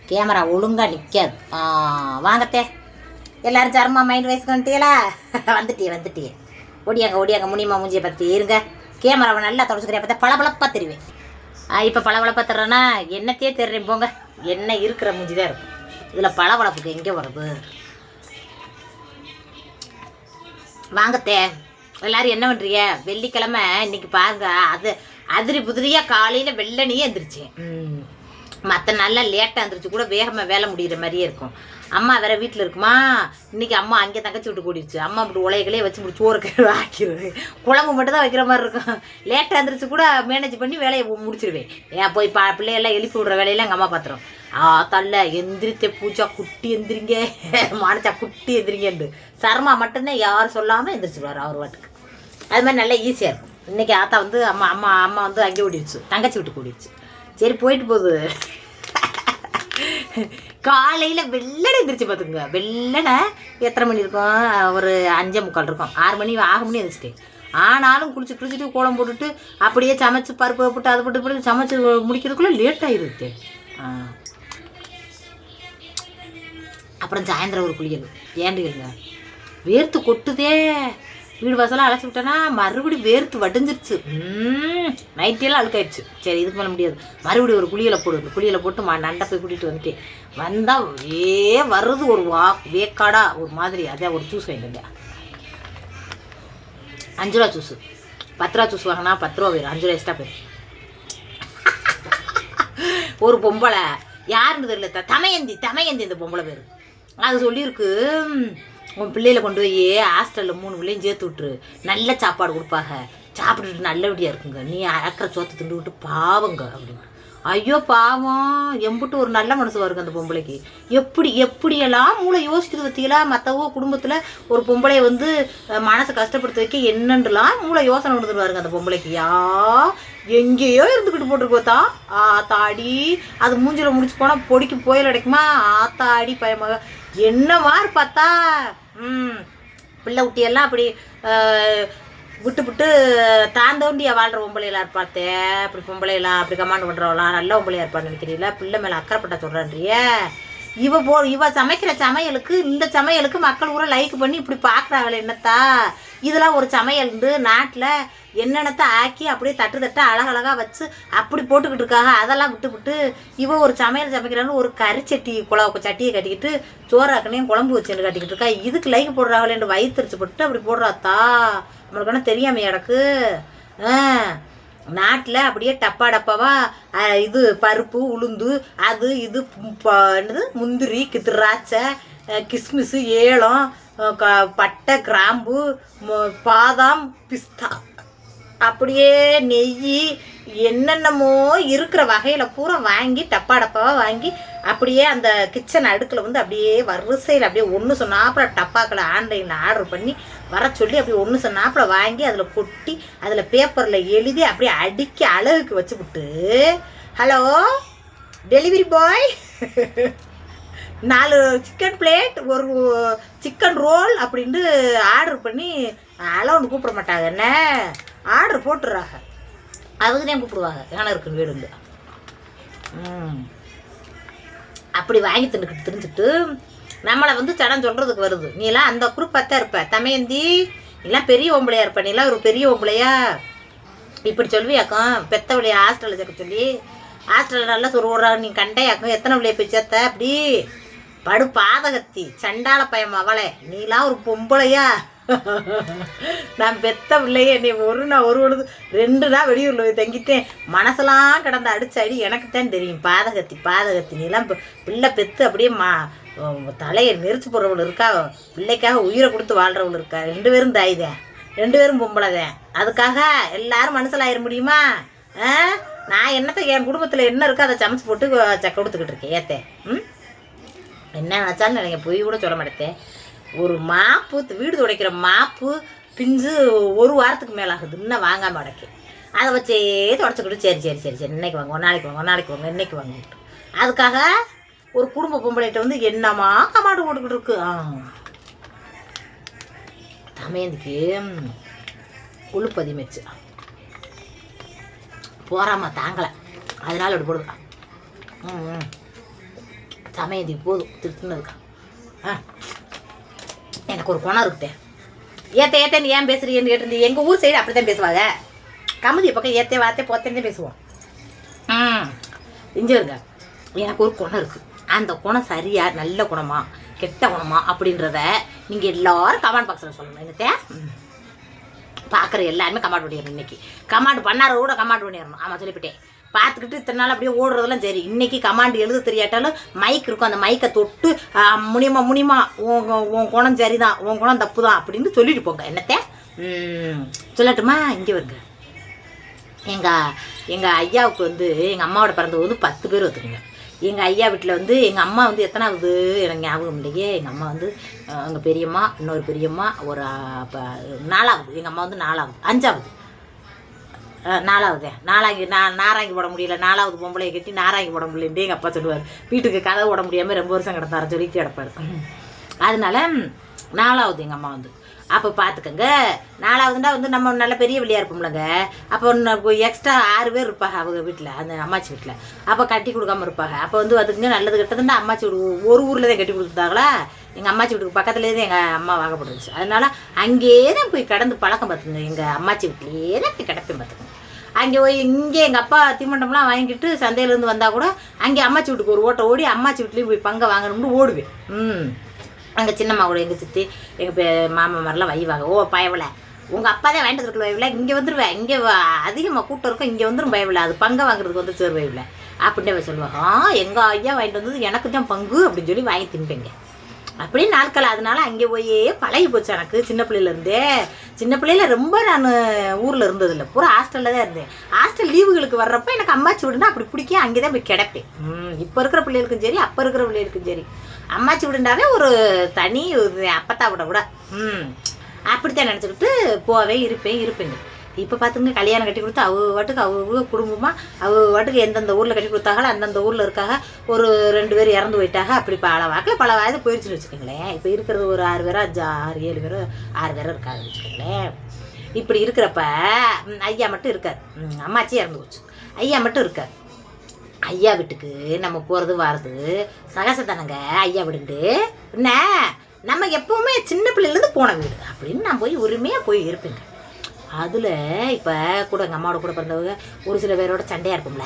Camera ஒழுங்காக நிற்காது. வாங்கத்தே எல்லோரும் சர்மா மைண்ட் வயசுக்கு வந்துட்டீங்களா? வந்துட்டியே ஓடியாங்க முனிமா மூஞ்சியை பற்றி இருங்க. கேமராவை நல்லா தொடச்சிக்கிறேன். பார்த்தா பளபளப்பாக தெரிவேன். இப்போ பளபளப்பாக தர்றேன்னா என்னத்தையே தெரிறேன் போங்க. என்ன இருக்கிற மூஞ்சி தான் இருக்கும். இதில் பளபளப்புக்கு எங்கே வருது? வாங்கத்தே எல்லோரும் என்ன பண்ணுறீங்க? வெள்ளிக்கிழமை இன்றைக்கி பாருங்க. அதிரி புதிரியாக காலையில் வெள்ளனையே எழுந்திரிச்சேன். மற்ற நாளில் லேட்டாக எழுந்திரிச்சு கூட வேகமாக வேலை முடிகிற மாதிரியே இருக்கும். அம்மா வேறு வீட்டில் இருக்குமா. இன்றைக்கி அம்மா அங்கே தங்கச்சி விட்டு கூடிடுச்சு. அம்மா அப்படி உலைகளே வச்சு இப்படி சோறு ஆக்கிடுவேன். குழம்பு மட்டும் தான் வைக்கிற மாதிரி இருக்கும். லேட்டாக எழுந்திரிச்சு கூட மேனேஜ் பண்ணி வேலையை முடிச்சிடுவேன். ஏன் போய் பிள்ளையெல்லாம் எழுப்பி விட்ற வேலையெல்லாம் எங்கள் அம்மா பார்த்துரும். தள்ள எந்திரித்த பூச்சா குட்டி எந்திரிங்க, மானச்சா குட்டி எந்திரிங்கன்னு சர்மா மட்டும்தான் யாரும் சொல்லாமல் எந்திரிச்சிடுவார் அவர் வாட்டுக்கு. அது மாதிரி நல்லா ஈஸியாக இருக்கும். இன்றைக்கி ஆத்தா வந்து அம்மா வந்து அங்கே ஓடிடுச்சு, தங்கச்சி விட்டு கூடிடுச்சு. சரி போயிட்டு போகுது. காலையில் வெள்ளனை எந்திரிச்சு பார்த்துக்குங்க. வெள்ளனை எத்தனை மணி இருக்கும்? ஒரு 5:45 இருக்கும். 6 மணி எழுந்திரிச்சிட்டேன். ஆனாலும் குளிச்சுட்டு கோலம் போட்டுட்டு அப்படியே சமைச்சு பருப்பு போட்டு அது போட்டு சமைச்சு முடிக்கிறதுக்குள்ளே லேட் ஆகிருக்கு. அப்புறம் சாயந்தரம் ஒரு குளியல் ஏண்டுகளுங்க. வேர்த்து கொட்டுதே. வீடு வாசலாம் அழைச்சி விட்டேன்னா மறுபடியும் வேர்த்து வடிஞ்சிருச்சு. நைட்டியெல்லாம் அழுக்காயிடுச்சு. சரி இதுக்கு மேலே முடியாது. மறுபடியும் ஒரு குளியலை போட்டு நண்டை போய் கூட்டிகிட்டு வந்துட்டேன். வந்தால் வருது ஒரு வேக்காடா ஒரு மாதிரி. அதே ஒரு ஜூஸ் வாங்கிட்டு 5 ரூபா ஜூஸு. 10 ரூபா ஜூஸ் வாங்கினா 10 ரூபா போயிடும். 5 ரூபா எக்ஸ்ட்ரா போயிடும். ஒரு பொம்பளை யாருன்னு தெரியல, தமையந்தி இந்த பொம்பளை பேர். அது சொல்லியிருக்கு, உன் பிள்ளையில கொண்டு போய் ஹாஸ்டலில் 3 பிள்ளையும் சேர்த்து விட்டுரு, நல்ல சாப்பாடு கொடுப்பாங்க, சாப்பிட்டுட்டு நல்லபடியாக இருக்குங்க, நீ அக்கறை சோத்தை திண்டு விட்டு பாவங்க அப்படின்னு. ஐயோ பாவம், எம்பிட்டு ஒரு நல்ல மனசு வருங்க அந்த பொம்பளைக்கு. எப்படியெல்லாம் மூளை யோசிக்கிறது பார்த்தீங்களா? மற்றவோ குடும்பத்தில் ஒரு பொம்பளையை வந்து மனசை கஷ்டப்படுத்த வைக்க என்னன்றுலாம் மூளை யோசனை கொடுத்துருவாருங்க அந்த பொம்பளைக்கு. எங்கேயோ இருந்துக்கிட்டு போட்டிருக்கோத்தா. ஆத்தாடி அது மூஞ்சில் முடிச்சு போனால் பொடிக்கு புயல் அடைக்குமா? ஆத்தாடி பயமாக என்னவாறு பார்த்தா பிள்ளை குட்டியெல்லாம் அப்படி விட்டு தாண்டோண்டியா வாழ்கிற பொம்பளையெல்லாம் இருப்பாத்தே. அப்படி பொம்பளையெல்லாம் அப்படி கமாண்ட் பண்ணுறவளாம் நல்ல பொம்பளையாக இருப்பான்னு நினைக்கிறீங்களா? பிள்ளை மேலே அக்கறைப்பட்ட சொல்கிறான்றிய. இவ சமைக்கிற சமையலுக்கு இந்த சமையலுக்கு மக்கள் கூட லைக் பண்ணி இப்படி பார்க்குறாங்களே என்னத்தா? இதெல்லாம் ஒரு சமையல் நாட்டில் என்னென்னத்தை ஆக்கி அப்படியே தட்டு அழகழகாக வச்சு அப்படி போட்டுக்கிட்டு இருக்காங்க. அதெல்லாம் விட்டு இவ ஒரு சமையல் சமைக்கிறான்னு ஒரு சட்டியை கட்டிக்கிட்டு சோறாக்கனையும் குழம்பு வச்சுன்னு கட்டிக்கிட்டு இருக்கா. இதுக்கு லைக் போடுறாங்களேன்னு வயிற்றுச்சு போட்டு அப்படி போடுறாத்தா. நம்மளுக்கு என்ன தெரியாமல் எனக்கு. நாட்டில் அப்படியே டப்பாவாக இது பருப்பு உளுந்து அது இது என்னது முந்திரி திராட்சை கிஸ்மிஸு ஏலம் பட்டை கிராம்பு பாதாம் பிஸ்தா அப்படியே நெய் என்னென்னமோ இருக்கிற வகையில் பூரா வாங்கி டப்பாவாக வாங்கி அப்படியே அந்த கிச்சன் அடுக்கில் வந்து அப்படியே வரிசையில் அப்படியே ஒன்று சொன்னாப்பில் டப்பாக்களை ஆன்லைனில் ஆர்டர் பண்ணி வர சொல்லி அப்படியே ஒன்று சொன்னாப்பில் வாங்கி அதில் கொட்டி அதில் பேப்பரில் எழுதி அப்படியே அடுக்கி அழகுக்கு வச்சுவிட்டு, hello delivery boy 4 chicken plate ஒரு சிக்கன் ரோல் அப்படின்ட்டு ஆர்டர் பண்ணி அளவுன்னு கூப்பிட மாட்டாங்க. என்ன ஆர்டர் போட்டுறாங்க, அதுக்குன்னே கூப்பிடுவாங்க. ஏன்னா இருக்குன்னு வீடு அப்படி வாங்கி தின்னுக்கிட்டு நம்மளை வந்து சடம் சொல்கிறதுக்கு வருது. நீலாம் அந்த குரூப்பாக இருப்ப தமையந்தி, நீலாம் பெரிய பொம்பளையா இருப்ப, நீலாம் ஒரு பெரிய பொம்பளையா இப்படி சொல்வியாக்கும். பெத்த விளைய ஹாஸ்டலில் சேர்க்க சொல்லி ஹாஸ்டலில் நல்லா சொல்லுறாங்க. நீ கண்டையாக்கும் எத்தனை விளைய போய் சேர்த்த அப்படி படு பாதகத்தி சண்டால பயம் அவளை. நீலாம் ஒரு பொம்பளையா? நான் பெத்த பிள்ளையே நீ ஒரு 2 நாள் வெளியூரில் போய் தங்கிட்டேன். மனசெல்லாம் கிடந்து அடிச்ச அடி எனக்குத்தான் தெரியும். பாதகத்தி நீலாம் பிள்ளை பெற்று அப்படியே தலையை நெரிச்சு போடுறவள் இருக்கா, பிள்ளைக்காக உயிரை கொடுத்து வாழ்கிறவள் இருக்கா. 2 பேரும் தாய்தான், 2 பேரும் பொம்பளைதான். அதுக்காக எல்லாரும் மனசில் ஆயிட முடியுமா? நான் என்னத்தை என் குடும்பத்தில் என்ன இருக்கோ அதை சமைச்சு போட்டு கொடுத்துக்கிட்டு இருக்கேன். ஏத்தே என்ன நினச்சாலும் நினைக்க பொய் கூட சொல்ல மாட்டேன். ஒரு மாப்பு வீடு துடைக்கிற மாப்பு பிஞ்சு 1 வாரத்துக்கு மேலே ஆகுது, இன்னும் வாங்காமல் அடைக்க. அதை வச்சே தொடச்சிக்கிட்டு சரி இன்னைக்கு வாங்க, நாளைக்கு வாங்க இன்னைக்கு வாங்கிட்டு. அதுக்காக ஒரு குடும்ப பொம்பளைகிட்ட வந்து என்னமா கமாண்டு போட்டுக்கிட்டு இருக்கு. தமையந்திக்கு கொழுப்பதி மெச்சு போறாமா தாங்கலை, அதனால அப்படி போடுவேன். தமையந்தி போதும் திருத்துனதுக்கா. எனக்கு ஒரு குணம் இருக்குதே. ஏத்தேன்னு ஏன் பேசுறீங்கன்னு கேட்டிருந்தீங்க. எங்கள் ஊர் சைடு அப்படி தான் பேசுவாங்க. கமுதி பக்கம் ஏத்தே வார்த்தை போத்தேன்னு பேசுவோம். இங்கே இருங்க, எனக்கு ஒரு குணம் இருக்குது. அந்த குணம் சரியா நல்ல குணமா கெட்ட குணமா அப்படின்றத நீங்கள் எல்லாரும் கமெண்ட் பாக்ஸில் சொல்லணும். என்னத்தே பார்க்குற எல்லாருமே கமெண்ட் பண்ணிடணும். இன்றைக்கி கமெண்ட் பண்ணார கூட கமெண்ட் பண்ணிடணும். ஆமாம் சொல்லிவிட்டேன். பார்த்துக்கிட்டு இத்தனை நாள் அப்படியே ஓடுறதெல்லாம் சரி. இன்றைக்கி கமாண்ட் எழுத தெரியாட்டாலும் மைக் இருக்கும், அந்த மைக்கை தொட்டு முனிமா உன் குணம் சரிதான், உன் குணம் தப்பு தான் அப்படின்னு சொல்லிட்டு போங்க. என்னத்தே சொல்லட்டுமா? இங்கே வருங்க. எங்கள் ஐயாவுக்கு வந்து எங்கள் அம்மாவோட பிறந்தது வந்து 10 பேர் வந்துருங்க. எங்கள் ஐயா வீட்டில் வந்து எங்கள் அம்மா வந்து எத்தனாவது எனக்கு ஞாபகம் இல்லையே. எங்கள் அம்மா வந்து எங்கள் பெரியம்மா, இன்னொரு பெரியம்மா, ஒரு 4வது. எங்கள் அம்மா வந்து 4வது, 5வது, 4வது. நாராங்கி போட முடியல, 4வது பொம்பளையை கட்டி நாராங்கி போட முடியலன்ட்டு எங்கள் அப்பா சொல்லுவார். வீட்டுக்கு கதை போட முடியாமல் 2 வருஷம் கிடந்தார சொல்லிட்டு கிடப்பாரு. அதனால 4வது எங்கள் அம்மா வந்து. அப்போ பார்த்துக்கங்க, 4வதுண்டா வந்து நம்ம நல்ல பெரிய வழியாக இருப்போம்லங்க. அப்போ எக்ஸ்ட்ரா 6 பேர் இருப்பாங்க அவங்க வீட்டில், அந்த அம்மாச்சி வீட்டில். அப்போ கட்டி கொடுக்காமல் இருப்பாங்க. அப்போ வந்து அதுக்குங்க நல்லது கெட்டதுன்னா அம்மாச்சி வீடு ஒரு ஊரில் தான் கட்டி கொடுத்துட்டாங்களா. எங்கள் அம்மாச்சி வீட்டுக்கு பக்கத்துலேயே தான் எங்கள் அம்மா வாங்கப்பட்டுருச்சு. அதனால் அங்கேயே தான் போய் கடந்து பழக்கம் பார்த்துங்க. எங்கள் அம்மாச்சி வீட்லேயே தான் போய் கிடப்பேன் பார்த்துங்க. அங்கே போய் இங்கே எங்கள் அப்பா தீமண்டம்லாம் வாங்கிட்டு சந்தையிலேருந்து வந்தால் கூட அங்கே அம்மாச்சி வீட்டுக்கு ஒரு ஓட்ட ஓடி அம்மாச்சி வீட்லேயும் போய் பங்கை வாங்கணும்னு ஓடுவேன். அங்கே சின்னம்மா கூட எங்கள் சித்தி எங்கள் மாமா மாதிரிலாம் வைவாங்க. ஓ பயவில்லை, உங்கள் அப்பா தான் வாங்கிட்டு இருக்க வைவில்லை, இங்கே வந்துடுவேன், இங்கே அதிகமாக கூட்டம் இருக்கும், இங்கே வந்துடும் பயவில்லை, அது பங்கை வாங்குறதுக்கு வந்து சேர் வைவில்லை அப்படின்னு சொல்லுவாங்க. எங்கள் ஐயா வாங்கிட்டு வந்தது எனக்கு தான் பங்கு அப்படின்னு சொல்லி வாங்கி தின்பேங்க. அப்படியே நாட்கள் அதனால அங்கே போய் பழகி போச்சு எனக்கு. சின்ன பிள்ளையில ரொம்ப நான் ஊரில் இருந்ததில்லை, பூரா ஹாஸ்டலில் தான் இருந்தேன். ஹாஸ்டல் லீவுகளுக்கு வர்றப்போ எனக்கு அம்மாச்சி வீடுனா அப்படி பிடிக்கும், அங்கே தான் போய் கிடப்பேன். இப்போ இருக்கிற பிள்ளைகளுக்கும் சரி, அப்போ இருக்கிற பிள்ளைகளுக்கும் சரி, அம்மாச்சி வீடுண்டாவே ஒரு தனி அப்பத்தா விட கூட அப்படித்தான் நினச்சிக்கிட்டு போவேன், இருப்பேங்க. இப்போ பார்த்துங்க, கல்யாணம் கட்டி கொடுத்து வாட்டுக்கு அவங்க குடும்பமாக வாட்டுக்கு எந்தெந்த ஊரில் கட்டி கொடுத்தாங்களோ அந்தந்த ஊரில் இருக்காங்க. ஒரு 2 பேர் இறந்து போயிட்டாங்க. அப்படி பல வயது போயிடுச்சுன்னு வச்சுக்கோங்களேன். இப்போ இருக்கிறது ஒரு 6 பேரோ 6 7 பேரோ 6 பேரோ இருக்காதுன்னு வச்சுக்கோங்களேன். இப்படி இருக்கிறப்ப ஐயா மட்டும் இருக்கார். அம்மாச்சி இறந்து போச்சு, ஐயா மட்டும் இருக்கார். ஐயா வீட்டுக்கு நம்ம போகிறது வர்றது சகசத்தானங்க. ஐயா வீடுண்டு என்ன நம்ம எப்போவுமே சின்ன பிள்ளைலேருந்து போன வீடு அப்படின்னு நான் போய் உரிமையாக போய் இருப்பேங்க. அதில் இப்போ கூட எங்கள் அம்மாவோட கூட பிறந்தவங்க ஒரு சில பேரோட சண்டையாக இருப்போம்ல,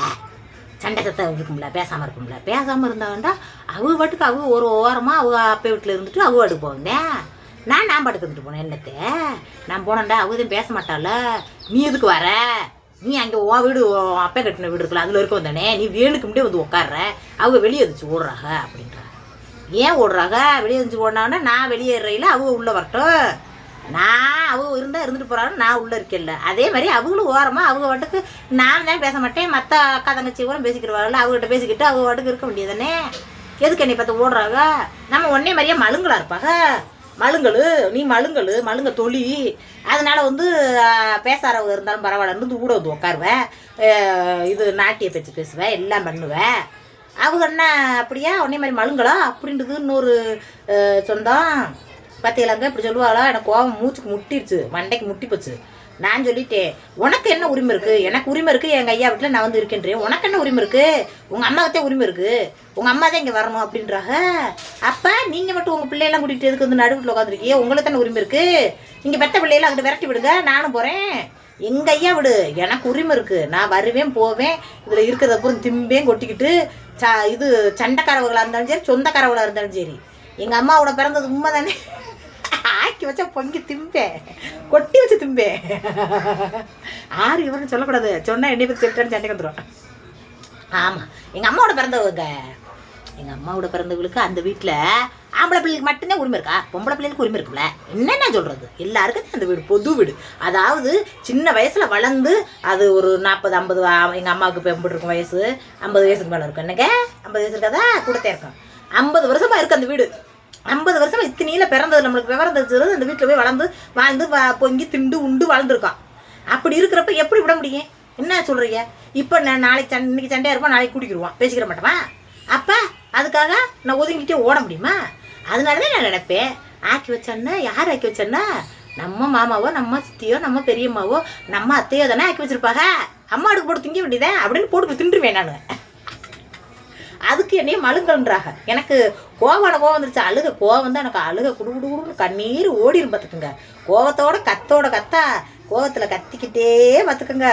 சண்டை சத்தம் இருக்கும்ல, பேசாமல் இருப்போம்ல. பேசாமல் இருந்தாங்கண்டா அவங்க பாட்டுக்கு அவங்க ஒரு ஓரமாக அவங்க அப்பா வீட்டில் இருந்துட்டு அவங்க பாட்டுக்கு போவாங்க. நான் பாட்டுக்கு இருந்துட்டு போனேன். என்னத்தை நான் போனேன்டா, அவங்கதான் பேச மாட்டால, நீ எதுக்கு வர, நீ அங்கே உன் வீடு அப்பா கட்டின வீடு இருக்குல்ல அதில் இருக்க வந்தானே, நீ வேணுக்கு முன்னே வந்து உட்காடுற, அவங்க வெளியே வந்துச்சு ஓடுறாங்க அப்படின்றாங்க. ஏன் ஓடுறாங்க? வெளியே வந்துச்சு ஓடினாங்கன்னா நான் வெளியேறையில் அவங்க உள்ளே வரட்டும், நான் அவங்க இருந்தால் இருந்துட்டு போகிறாங்க, நான் உள்ளே இருக்கல. அதே மாதிரி அவங்களும் ஓரமாக அவங்க வாட்டுக்கு நான் தான் பேச மாட்டேன், மற்ற அக்கா தங்கச்சி கூட பேசிக்கிறவாள், அவங்ககிட்ட பேசிக்கிட்டு அவங்க வாட்டுக்கு இருக்க வேண்டியதானே. எதுக்கு என்னை பார்த்து ஓடுறாங்க? நம்ம ஒன்னே மாதிரியே மழுங்களாக இருப்பாங்க. மழுங்க தொழி. அதனால வந்து பேசாதவங்க இருந்தாலும் பரவாயில்லன்னு கூட வந்து உட்காருவேன், இது நாட்டிய பேச்சு பேசுவேன், எல்லாம் பண்ணுவேன். அவங்க என்ன அப்படியா ஒன்னே மாதிரி மழுங்களா அப்படின்றது இன்னொரு சொந்தம் பார்த்தீங்களாங்க. இப்படி சொல்லுவாளா? எனக்கு கோவம் மூச்சுக்கு முட்டிடுச்சு, மண்டைக்கு முட்டி போச்சு. நான் சொல்லிட்டேன், உனக்கு என்ன உரிமை இருக்குது? எனக்கு உரிமை இருக்குது, எங்கள் ஐயா வீட்டில் நான் வந்து இருக்கேன்றேன். உனக்கு என்ன உரிமை இருக்குது? உங்கள் அம்மாவுக்கே உரிமை இருக்குது, உங்கள் அம்மா தான் இங்கே வரணும் அப்படின்றாங்க. அப்போ நீங்கள் மட்டும் உங்கள் பிள்ளையெல்லாம் கூட்டிகிட்டு எதுக்கு வந்து நடுவில் உட்காந்துருக்கீங்க? உங்களுக்கு தானே உரிமை இருக்குது. இங்கே பெற்ற பிள்ளையெல்லாம் அங்கிட்ட விரட்டி விடுங்க, நானும் போகிறேன். எங்கள் ஐயா விடு, எனக்கு உரிமை இருக்குது, நான் வருவேன் போவேன், இதில் இருக்கிறத அப்புறம் திம்பேன் கொட்டிக்கிட்டு இது சண்டைக்காரவங்களாக இருந்தாலும் சரி, சொந்தக்காரவங்களாக இருந்தாலும் சரி, எங்கள் அம்மாவோட பிறந்தது உண்மை தானே. ஆக்கி வச்சா பொங்கி திம்பேன், கொட்டி வச்சு திம்பேன். ஆறு இவருன்னு சொல்லக்கூடாது, சொன்னால் என்னை பற்றி சொல்லிட்டான்னு சண்டைக்கு வந்துடும். ஆமாம், எங்கள் அம்மாவோட பிறந்தவங்களுக்கு அந்த வீட்டில் ஆம்பளை பிள்ளைகளுக்கு மட்டும்தான் உரிமை இருக்கா? பொம்பளை பிள்ளைகளுக்கு உரிமை இருக்குல்ல? என்னென்ன சொல்கிறது? எல்லாருக்கும் அந்த வீடு பொது வீடு. அதாவது சின்ன வயசில் வளர்ந்து அது ஒரு 40 50 எங்கள் அம்மாவுக்கு இப்போ எப்படி இருக்கும் வயசு 50 வயசுக்கு மேலே இருக்கும். என்னங்க 50 வயசு இருக்காதா? கூடத்தே இருக்கும். 50 வருஷமாக இருக்குது அந்த வீடு. 50 வருஷமாக இத்தனையில் பிறந்தது, நம்மளுக்கு விவரம் தெரிஞ்சது அந்த வீட்டில் போய் வாழ்ந்து பொங்கி திண்டு உண்டு வாழ்ந்துருக்கோம். அப்படி இருக்கிறப்ப எப்படி விட முடியும்? என்ன சொல்கிறீங்க? இப்போ நான் இன்னைக்கு சண்டையாக இருப்போம், நாளைக்கு கூட்டிக்கிடுவோம், பேசிக்கிற மாட்டோமா? அப்போ அதுக்காக நான் ஒதுங்கிட்டே ஓட முடியுமா? அதனால தான் நான் நினைப்பேன், ஆக்கி வச்சேன்னா யார் ஆக்கி வச்சேன்னா நம்ம மாமாவோ, நம்ம சித்தியோ, நம்ம பெரியம்மாவோ, நம்ம அத்தையோ தானே ஆக்கி வச்சுருப்பாங்க. அம்மா அடுக்கு போட்டு திங்க வேண்டியதேன் அப்படின்னு போட்டு தின்றுவேன் நான். அதுக்கு என்னையே மழுங்கன்றாங்க. எனக்கு கோவம் வந்துருச்சு. கோவம் தான் எனக்கு அழுக குடுகுடுன்னு கண்ணீர் ஓடிடும் பார்த்துக்குங்க. கோவத்தோட கத்தா கோவத்தில் கத்திக்கிட்டே பார்த்துக்குங்க.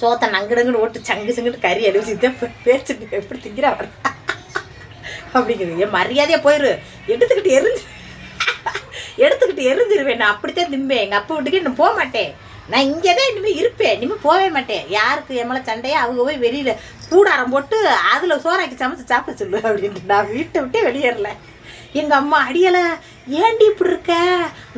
சோத்தை நங்குடுங்கன்னு ஓட்டு சங்குன்னு கறி அழிவுச்சு பேச்சுட்டு எப்படி திங்கிறா அப்படிங்கிறது. என் மரியாதையாக போயிரு, எடுத்துக்கிட்டு எரிஞ்சிருவேன். நான் அப்படித்தான் திம்பேன். எங்கள் அப்பா வீட்டுக்கு இன்னும் போக மாட்டேன். நான் இங்கே தான் இனிமேல் இருப்பேன், இனிமேல் போகவே மாட்டேன். யாருக்கு எம்மளை சண்டையா அவங்க போய் வெளியில் கூடாரம் போட்டு அதில் சோறாக்கி சமைச்சு சாப்பிட சொல்லு அப்படின்ட்டு நான் வீட்டை விட்டே வெளியேறல. எங்கள் அம்மா அடியலை ஏண்டி இப்படி இருக்க,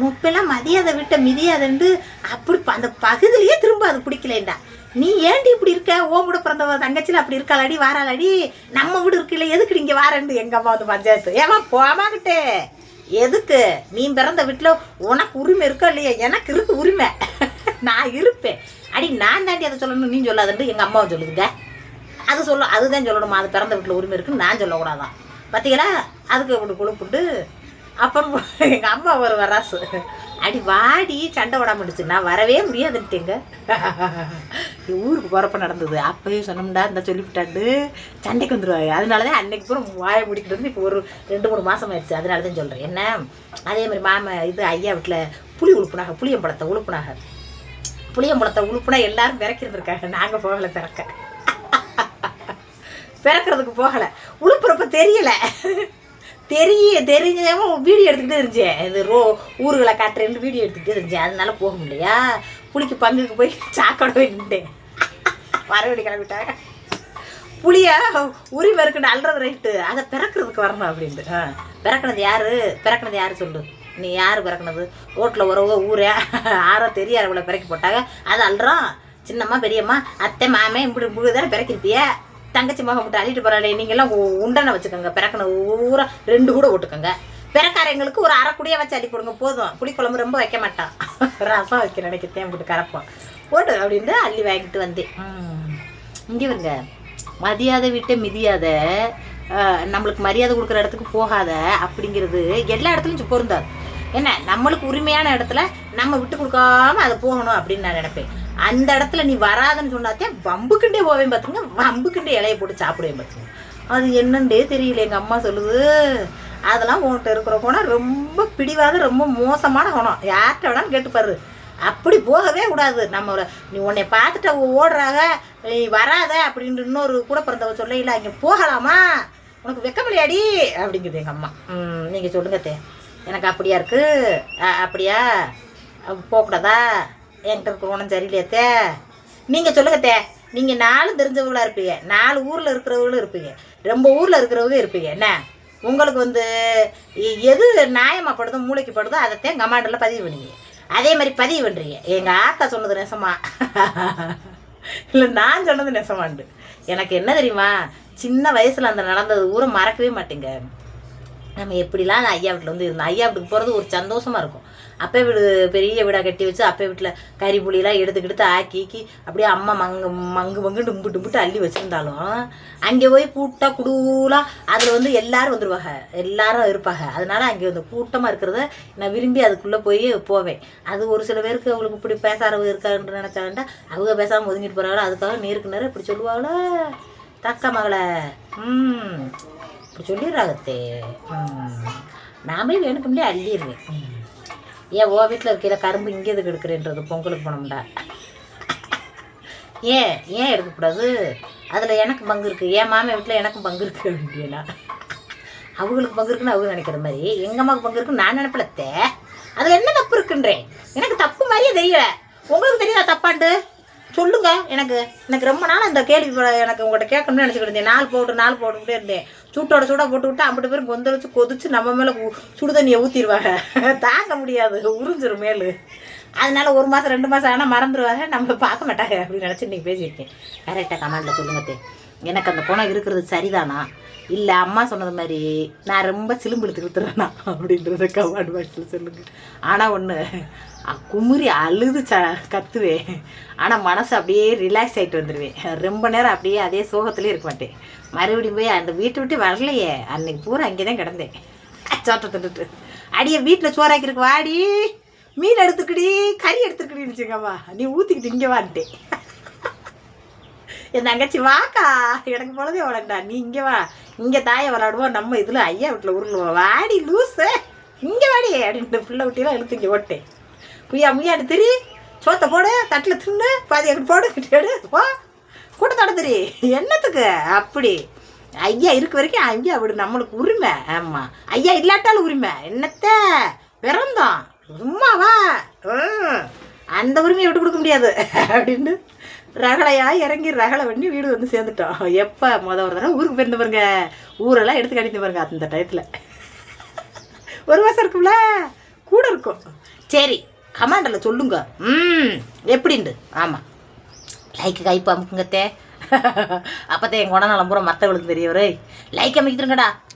நொப்பெல்லாம் மதியாதை விட்ட மிதியாதண்டு அப்படி அந்த பகுதியிலேயே திரும்ப அது பிடிக்கலேண்டா. நீ ஏண்டி இப்படி இருக்க, ஓன் கூட பிறந்த தங்கச்சியில் அப்படி இருக்காளாடி வாராளாடி, நம்ம வீடு இருக்குல்ல எதுக்கு இங்கே வாரேன்னு எங்கள் அம்மா வந்து பஞ்சாயத்து. ஏமா போமாக்கிட்டே எதுக்கு, நீ பிறந்த வீட்டில் உனக்கு உரிமை இருக்கா இல்லையா, எனக்கு இருக்கு உரிமை, நான் இருப்பேன். அடி நான் தாண்டி அதை சொல்லணும், நீ சொல்லாதுன்ட்டு எங்கள் அம்மாவை சொல்லுதுங்க. அதுதான் சொல்லணுமா, அது பிறந்த வீட்டில் உரிமை இருக்குன்னு நான் சொல்லக்கூடாதான். பார்த்தீங்களா, அதுக்கு அப்படி கொழுப்புண்டு. அப்புறம் எங்கள் அம்மா ஒரு வராசு, அடி வாடி சண்டை விடாமடுச்சு, நான் வரவே முடியாதுன்ட்டேங்க. ஊருக்கு போகிறப்ப நடந்தது. அப்போயும் சொன்னோம்டா இந்த சொல்லிவிட்டாண்டு சண்டைக்கு வந்துடுவாங்க. அதனால தான் அன்னைக்கு பூரா வாயை முடிக்கிட்டு வந்து இப்போ ஒரு 2-3 மாதம் ஆயிடுச்சு. அதனால தான் சொல்கிறேன். என்ன அதே மாதிரி ஐயா வீட்டில் புளியம்பழத்தை உழுப்புனா எல்லாரும் பிறக்கிறதுருக்காங்க. நாங்கள் போகலை பிறக்கிறதுக்கு போகலை. உழுப்புறப்ப தெரியலை, தெரிஞ்சவன் வீடியோ எடுத்துக்கிட்டே இருந்துச்சேன். இது ஊருகளை காட்டுறேன்னு வீடியோ எடுத்துக்கிட்டே இருந்துச்சேன். அதனால போக முடியலையா, புளிக்கு பங்குக்கு போய் சாக்கோட போய் நின்றேன். வரவடி கிளம்பிட்டாங்க. புளியா உரிமை இருக்குன்னு அல்றது ரைட்டு, அதை பிறக்கிறதுக்கு வரணும் அப்படின்ட்டு. பிறக்கினது யாரு சொல்லு, நீ யார் பிறக்கினது? ரோட்டில் உறவு ஊரே ஆரோ தெரியாதவளை பிறக்கி போட்டாங்க, அது அல்றோம். சின்னம்மா பெரியம்மா அத்தை மாமே இப்படி தானே பிறக்கிருப்பிய. தங்கச்சி மகன் மட்டும் அள்ளிட்டு போகிறாளே, நீங்கள்லாம் உண்டனை வச்சுக்கோங்க. பிறக்கின ஊரா 2 கூட ஓட்டுக்கோங்க. பிறக்காரங்களுக்கு ஒரு அரைக்குடியாக வச்சு அடி போடுங்க போதும். புளிக்குழம்பு ரொம்ப வைக்க மாட்டான், ரசம் வைக்க நினைக்கிறேன் போட்டு கரைப்போம் போட்டு அப்படின்ட்டு அள்ளி வாங்கிட்டு வந்தேன். இங்கே வருங்க, மதியாதை விட்டு மிதியாத, நம்மளுக்கு மரியாதை கொடுக்குற இடத்துக்கு போகாத அப்படிங்கிறது எல்லா இடத்துலையும் பொருந்தாது. என்ன, நம்மளுக்கு உரிமையான இடத்துல நம்ம விட்டு கொடுக்காம அதை போகணும் அப்படின்னு நான் நினைப்பேன். அந்த இடத்துல நீ வராதுன்னு சொன்னாத்தே வம்புக்கிண்டே போவேன் பார்த்துங்க, வம்புக்கிண்டே இலையை போட்டு சாப்பிடுவேன் பார்த்துங்க. அது என்னன்னே தெரியல. எங்கள் அம்மா சொல்லுது, அதெல்லாம் உன்கிட்ட இருக்கிற குணம் ரொம்ப பிடிவாத, ரொம்ப மோசமான குணம், யார்கிட்ட வேணாலும் கேட்டுப்பாரு, அப்படி போகவே கூடாது. நீ உன்னை பார்த்துட்டு ஓடுறாங்க, நீ வராத அப்படின்னு இன்னொரு கூட பிறந்தவ சொல்ல, இல்லை அங்கே போகலாமா, உனக்கு வெக்கமில்லையாடி அப்படிங்குது எங்கள் அம்மா. நீங்கள் சொல்லுங்கத்தே, எனக்கு அப்படியா இருக்குது, அப்படியா போகக்கூடாதா, என்கிட்ட இருக்கிற ஒன்றும் சரியில்லையாத்தே, நீங்கள் சொல்லுங்கத்தே. நீங்கள் 4 தெரிஞ்சவங்களாக இருப்பீங்க, 4 ஊரில் இருக்கிறவங்களும் இருப்பீங்க, ரொம்ப ஊரில் இருக்கிறவங்க இருப்பீங்க. என்ன உங்களுக்கு எது நியாயமாகப்படுதோ மூளைக்கு படுதோ அதைத்தான் கமாண்டில் பதிவு பண்ணுவீங்க. அதே மாதிரி பதிவு பண்ணுறீங்க. எங்கள் ஆக்கா சொன்னது நெசமா இல்லை நான் சொன்னது நெசமாண்டு. எனக்கு என்ன தெரியுமா, சின்ன வயசில் அந்த நடந்தது ஊரை மறக்கவே மாட்டேங்க. நம்ம எப்படிலாம் அந்த ஐயா வீட்டில் இருந்தோம். ஐயா வீட்டுக்கு போகிறது ஒரு சந்தோஷமாக இருக்கும். அப்பே வீடு பெரிய வீடாக கட்டி வச்சு அப்பே வீட்டில் கறி புளியெல்லாம் எடுத்துக்கிட்டு ஆக்கி அப்படியே அம்மா மங்கு டும்பிட்டு அள்ளி வச்சுருந்தாலும் அங்கே போய் கூட்டாக குடூலாக அதில் எல்லாரும் வந்துடுவாங்க, எல்லாரும் இருப்பாங்க. அதனால் அங்கே கூட்டமாக இருக்கிறத நான் விரும்பி அதுக்குள்ளே போவேன். அது ஒரு சில பேருக்கு அவங்களுக்கு இப்படி பேசாதவங்க இருக்காருன்னு நினச்சாங்கண்டா அவங்க பேசாமல் ஒதுங்கிட்டு போகிறாங்களோ, அதுக்காக நேருக்கு நேரம் இப்படி சொல்லுவாங்களோ, தக்க மகளை இப்படி சொல்லிடுறாங்கத்தே. நாமே வேணுக்கும்லே அள்ளிடுவேன். ஏன் ஓ வீட்டில் இருக்கையில கரும்பு இங்கே எதுக்கு எடுக்கிறேன்றது, பொங்கலுக்கு போனோம்டா, ஏன் எடுக்கக்கூடாது, அதில் எனக்கு பங்கு இருக்குது, என் மாமியார் வீட்டில் எனக்கு பங்கு இருக்குது அப்படின்னா அவங்களுக்கு பங்கு இருக்குன்னு அவங்க நினைக்கிற மாதிரி எங்கள் அம்மாவுக்கு பங்கு இருக்குன்னு நான் நினைப்பலத்தே. அதில் என்ன தப்பு இருக்குன்றேன், எனக்கு தப்பு மாதிரியே தெரியல. உங்களுக்கு தெரியுதா தப்பாண்டு சொல்லுங்க. எனக்கு ரொம்ப நாள் அந்த கேள்வி எனக்கு உங்கள்கிட்ட கேட்கணும்னு நினச்சிக்கிட்டு இருந்தேன். 4 போட்டுக்கிட்டே இருந்தேன். சூட்டோட போட்டு விட்டு 50 பேரும் கொதிச்சு நம்ம மேலே சுடு தண்ணியை ஊற்றிடுவாங்க, தாங்க முடியாது, உறிஞ்சிரும் மேலு. அதனால 1 மாதம் 2 மாதம் ஆனால் மறந்துடுவாங்க, நம்ம பார்க்க மாட்டாங்க அப்படின்னு நினச்சி இன்றைக்கி பேசியிருக்கேன். கரெக்டாக கமெண்டில் சொல்லுங்கத்தே, எனக்கு அந்த குணம் இருக்கிறது சரிதானா, இல்லை அம்மா சொன்னது மாதிரி நான் ரொம்ப சிலும்பெடுத்து கொடுத்துறேனா அப்படின்றத கமெண்ட் பாக்ஸில் சொல்லுங்கள். ஆனால் ஒன்று, குமுறி அழுது கத்துவேன், ஆனால் மனசு அப்படியே ரிலாக்ஸ் ஆகிட்டு வந்துடுவேன். ரொம்ப நேரம் அப்படியே அதே சோகத்துலேயே இருக்க மாட்டேன். மறுபடியும் போய் அந்த வீட்டை விட்டு வரலையே, அன்னைக்கு பூரா அங்கே தான் கிடந்தேன் சோற்றை திட்டுட்டு. அடியே வீட்டில் சோறாக்கிருக்கு வாடி, மீன் எடுத்துக்கிடி, கறி எடுத்துக்கிடின்னு வச்சுக்கவா, நீ ஊற்றிக்கிட்டு இங்கே வான்ட்டேன். என் தங்கச்சி வாக்கா, எனக்கு பொழுதே வளர்ண்டா, நீ இங்கே வா, இங்கே தாயை விளாடுவோம், நம்ம இதில் ஐயா வீட்டில் உருளுவோம், வாடி லூஸு, இங்கே வாடி அப்படின்ட்டு பிள்ளை குட்டியெல்லாம் இழுத்து இங்கே ஓட்டேன். புய்யா முய்யாடு திரி, சோத்தை போடு, தட்டில் தின்னு, பாதி அங்கிட்டு போடு, கிட்டேடு போ, கூட்டத்தோட திரி, என்னத்துக்கு அப்படி? ஐயா இருக்க வரைக்கும் ஐயா விடு, நம்மளுக்கு உரிமை. ஆமாம், ஐயா இல்லாட்டாலும் உரிமை, என்னத்த பிறந்தோம் சும்மாவா, அந்த உரிமையை விட்டு கொடுக்க முடியாது அப்படின்னு ரகலையாக இறங்கி ரகலை பண்ணி வீடு வந்து சேர்ந்துட்டோம். எப்போ ஒரு தடவை ஊருக்கு போயிருந்த பாருங்க, ஊரெல்லாம் எடுத்து கட்டிட்டு பாருங்க, அந்த டயத்தில் ஒரு மாதம் இருக்கும்ல, கூட இருக்கும். சரி, கமாண்டில் சொல்லுங்க எப்படின்ட்டு. ஆமாம், லைக்கு கைப்பு அமுக்குங்கத்தே, அப்போத்தே எங்கள் குணநலம் பூரா மற்றவங்களுக்கு தெரியவரே, லைக் அமைக்கிட்டுருங்கடா.